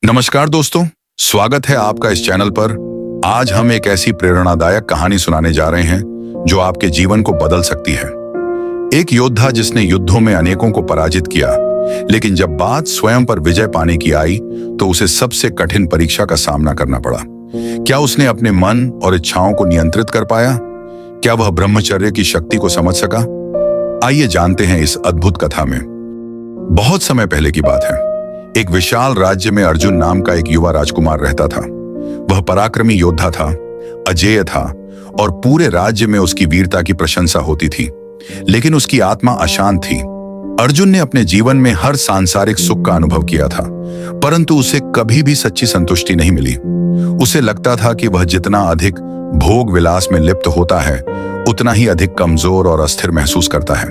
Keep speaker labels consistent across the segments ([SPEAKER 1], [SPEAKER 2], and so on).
[SPEAKER 1] नमस्कार दोस्तों, स्वागत है आपका इस चैनल पर। आज हम एक ऐसी प्रेरणादायक कहानी सुनाने जा रहे हैं जो आपके जीवन को बदल सकती है। एक योद्धा जिसने युद्धों में अनेकों को पराजित किया, लेकिन जब बात स्वयं पर विजय पाने की आई तो उसे सबसे कठिन परीक्षा का सामना करना पड़ा। क्या उसने अपने मन और इच्छाओं को नियंत्रित कर पाया? क्या वह ब्रह्मचर्य की शक्ति को समझ सका? आइए जानते हैं इस अद्भुत कथा में। बहुत समय पहले की बात है। एक विशाल राज्य में अर्जुन नाम का एक युवा राजकुमार रहता था। वह पराक्रमी योद्धा था, अजेय था और पूरे राज्य में उसकी वीरता की प्रशंसा होती थी। लेकिन उसकी आत्मा अशांत थी। अर्जुन ने अपने जीवन में हर सांसारिक सुख का अनुभव किया था, परंतु उसे कभी भी सच्ची संतुष्टि नहीं मिली। उसे लगता था कि वह जितना अधिक भोग विलास में लिप्त होता है, उतना ही अधिक कमजोर और अस्थिर महसूस करता है।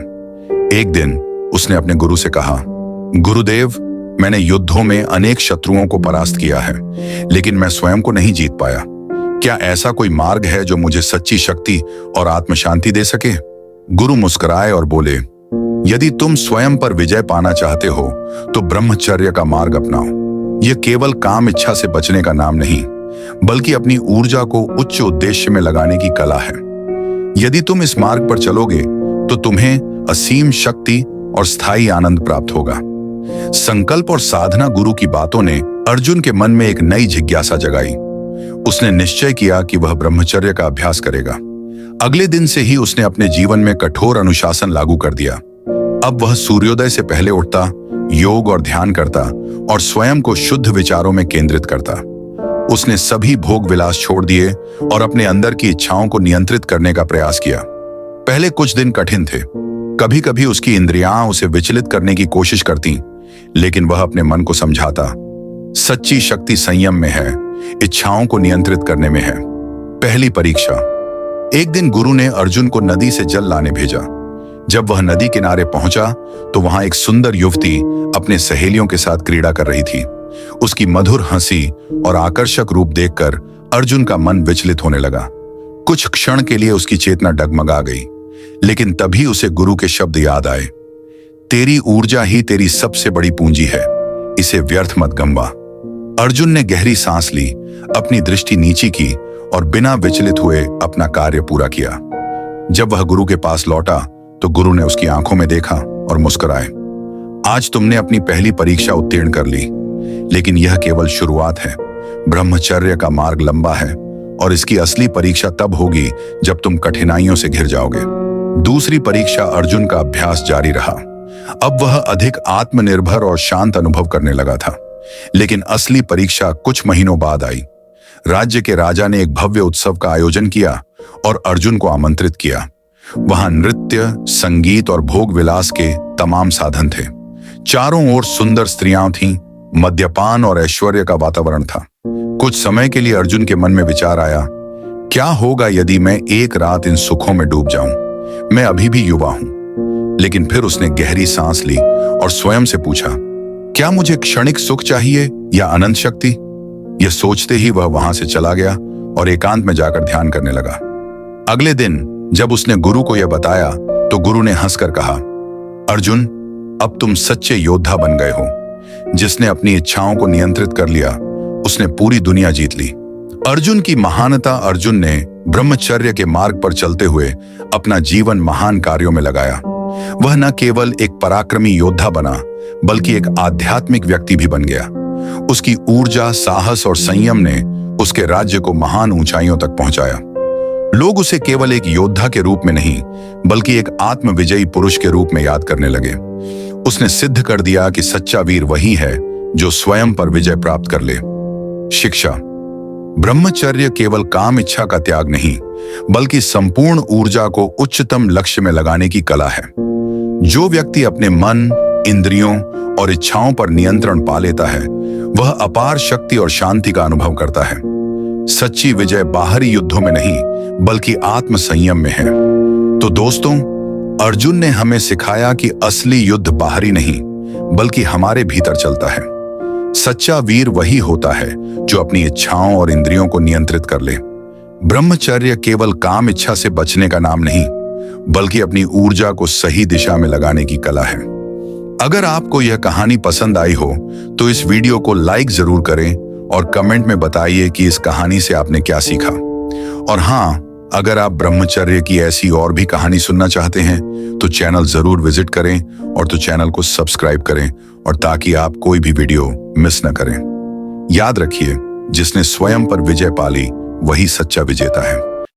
[SPEAKER 1] एक दिन उसने अपने गुरु से कहा, गुरुदेव, मैंने युद्धों में अनेक शत्रुओं को परास्त किया है, लेकिन मैं स्वयं को नहीं जीत पाया। क्या ऐसा कोई मार्ग है जो मुझे सच्ची शक्ति और आत्म शांति दे सके? गुरु मुस्कुराए और बोले, यदि तुम स्वयं पर विजय पाना चाहते हो तो ब्रह्मचर्य का मार्ग अपनाओ। यह केवल काम इच्छा से बचने का नाम नहीं, बल्कि अपनी ऊर्जा को उच्च उद्देश्य में लगाने की कला है। यदि तुम इस मार्ग पर चलोगे तो तुम्हें असीम शक्ति और स्थायी आनंद प्राप्त होगा। संकल्प और साधना गुरु की बातों ने अर्जुन के मन में एक नई जिज्ञासा जगाई। उसने निश्चय किया कि वह ब्रह्मचर्य का अभ्यास करेगा। अगले दिन से ही उसने अपने जीवन में कठोर अनुशासन लागू कर दिया। अब वह सूर्योदय से पहले उठता, योग और ध्यान करता और स्वयं को शुद्ध विचारों में केंद्रित करता। उसने सभी भोग विलास छोड़ दिए और अपने अंदर की इच्छाओं को नियंत्रित करने का प्रयास किया। पहले कुछ दिन कठिन थे। कभी कभी उसकी इंद्रियां उसे विचलित करने की कोशिश करती, लेकिन वह अपने मन को समझाता, सच्ची शक्ति संयम में है, इच्छाओं को नियंत्रित करने में है। पहली परीक्षा। एक दिन गुरु ने अर्जुन को नदी से जल लाने भेजा। जब वह नदी किनारे पहुंचा तो वहां एक सुंदर युवती अपने सहेलियों के साथ क्रीड़ा कर रही थी। उसकी मधुर हंसी और आकर्षक रूप देखकर अर्जुन का मन विचलित होने लगा। कुछ क्षण के लिए उसकी चेतना डगमगा गई, लेकिन तभी उसे गुरु के शब्द याद आए, तेरी ऊर्जा ही तेरी सबसे बड़ी पूंजी है, इसे व्यर्थ मत गंवा। अर्जुन ने गहरी सांस ली, अपनी दृष्टि नीची की और बिना विचलित हुए अपना कार्य पूरा किया। जब वह गुरु के पास लौटा तो गुरु ने उसकी आंखों में देखा और मुस्कुराए, आज तुमने अपनी पहली परीक्षा उत्तीर्ण कर ली, लेकिन यह केवल शुरुआत है। ब्रह्मचर्य का मार्ग लंबा है और इसकी असली परीक्षा तब होगी जब तुम कठिनाइयों से घिर जाओगे। दूसरी परीक्षा। अर्जुन का अभ्यास जारी रहा। अब वह अधिक आत्मनिर्भर और शांत अनुभव करने लगा था। लेकिन असली परीक्षा कुछ महीनों बाद आई। राज्य के राजा ने एक भव्य उत्सव का आयोजन किया और अर्जुन को आमंत्रित किया। वहां नृत्य, संगीत और भोग विलास के तमाम साधन थे। चारों ओर सुंदर स्त्रियां थीं, मद्यपान और ऐश्वर्य का वातावरण था। कुछ समय के लिए अर्जुन के मन में विचार आया, क्या होगा यदि मैं एक रात इन सुखों में डूब जाऊं? मैं अभी भी युवा हूं। लेकिन फिर उसने गहरी सांस ली और स्वयं से पूछा, क्या मुझे क्षणिक सुख चाहिए या अनंत शक्ति? यह सोचते ही वह वहां से चला गया और एकांत में जाकर ध्यान करने लगा। अगले दिन जब उसने गुरु को यह बताया तो गुरु ने हंसकर कहा, अर्जुन, अब तुम सच्चे योद्धा बन गए हो। जिसने अपनी इच्छाओं को नियंत्रित कर लिया, उसने पूरी दुनिया जीत ली। अर्जुन की महानता। अर्जुन ने ब्रह्मचर्य के मार्ग पर चलते हुए अपना जीवन महान कार्यों में लगाया। वह न केवल एक पराक्रमी योद्धा बना, बल्कि एक आध्यात्मिक व्यक्ति भी बन गया। उसकी ऊर्जा, साहस और संयम ने उसके राज्य को महान ऊंचाइयों तक पहुंचाया। लोग उसे केवल एक योद्धा के रूप में नहीं, बल्कि एक आत्मविजयी पुरुष के रूप में याद करने लगे। उसने सिद्ध कर दिया कि सच्चा वीर वही है जो स्वयं पर विजय प्राप्त कर ले। शिक्षा। ब्रह्मचर्य केवल काम इच्छा का त्याग नहीं, बल्कि संपूर्ण ऊर्जा को उच्चतम लक्ष्य में लगाने की कला है। जो व्यक्ति अपने मन, इंद्रियों और इच्छाओं पर नियंत्रण पा लेता है, वह अपार शक्ति और शांति का अनुभव करता है। सच्ची विजय बाहरी युद्धों में नहीं, बल्कि आत्म संयम में है। तो दोस्तों, अर्जुन ने हमें सिखाया कि असली युद्ध बाहरी नहीं, बल्कि हमारे भीतर चलता है। सच्चा वीर वही होता है जो अपनी इच्छाओं और इंद्रियों को नियंत्रित कर ले। ब्रह्मचर्य केवल काम इच्छा से बचने का नाम नहीं, बल्कि अपनी ऊर्जा को सही दिशा में लगाने की कला है। अगर आपको यह कहानी पसंद आई हो तो इस वीडियो को लाइक जरूर करें और कमेंट में बताइए कि इस कहानी से आपने क्या सीखा। और हाँ, अगर आप ब्रह्मचर्य की ऐसी और भी कहानी सुनना चाहते हैं तो चैनल जरूर विजिट करें और तो चैनल को सब्सक्राइब करें और ताकि आप कोई भी वीडियो मिस न करें। याद रखिए, जिसने स्वयं पर विजय पाली वही सच्चा विजेता है।